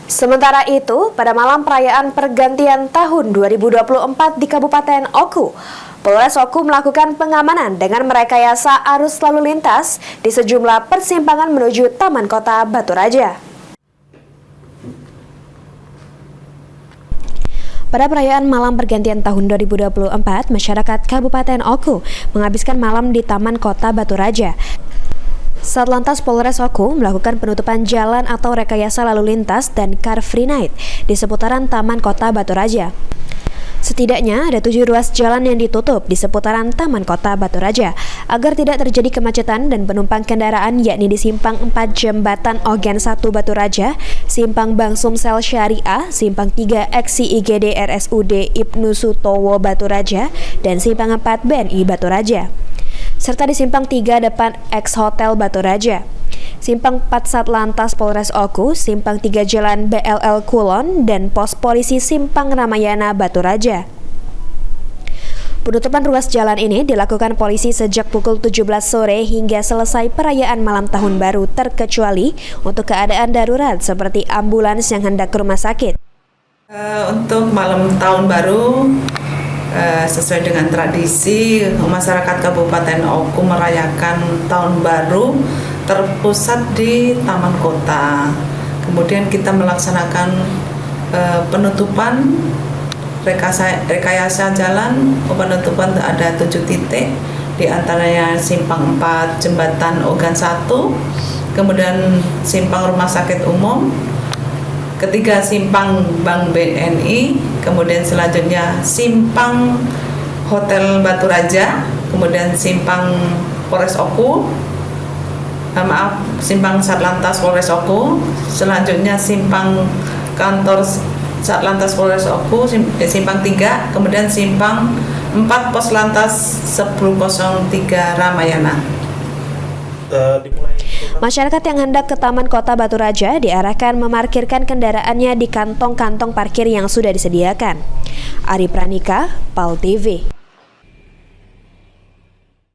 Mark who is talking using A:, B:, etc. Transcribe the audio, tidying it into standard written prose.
A: Sementara itu, pada malam perayaan pergantian tahun 2024 di Kabupaten Oku, Polres Oku melakukan pengamanan dengan merekayasa arus lalu lintas di sejumlah persimpangan menuju Taman Kota Baturaja. Pada perayaan malam pergantian tahun 2024, masyarakat Kabupaten Oku menghabiskan malam di Taman Kota Baturaja. Satlantas Polres Oku melakukan penutupan jalan atau rekayasa lalu lintas dan Car Free Night di seputaran Taman Kota Baturaja. Setidaknya ada 7 ruas jalan yang ditutup di seputaran Taman Kota Baturaja agar tidak terjadi kemacetan dan penumpang kendaraan, yakni di Simpang 4 Jembatan Ogen 1 Baturaja, Simpang Bank Sumsel Syariah, Simpang 3 Eksi IGD RSUD Ibnu Sutowo Baturaja, dan Simpang 4 BNI Baturaja, serta di Simpang 3 depan Ex Hotel Baturaja, Simpang 4 Satlantas Polres Oku, Simpang 3 Jalan BLL Kulon, dan Pos Polisi Simpang Ramayana Baturaja. Penutupan ruas jalan ini dilakukan polisi sejak pukul 17 sore hingga selesai perayaan malam tahun baru, terkecuali untuk keadaan darurat seperti ambulans yang hendak ke rumah sakit.
B: Untuk malam tahun baru, sesuai dengan tradisi, masyarakat Kabupaten Oku merayakan tahun baru terpusat di Taman Kota. Kemudian kita melaksanakan penutupan rekayasa jalan. Penutupan ada 7 titik, di antaranya Simpang 4 Jembatan Ogan 1, kemudian Simpang Rumah Sakit Umum, ketiga Simpang Bank BNI, kemudian selanjutnya Simpang Hotel Baturaja, kemudian Simpang Polres Oku, Simpang Satlantas Polres Oku, selanjutnya Simpang Kantor Satlantas Polres Oku, Simpang 3, kemudian Simpang 4 Pos Lantas 1003 Ramayana.
A: Masyarakat yang hendak ke Taman Kota Baturaja diarahkan memarkirkan kendaraannya di kantong-kantong parkir yang sudah disediakan. Ari Pranika, PAL TV.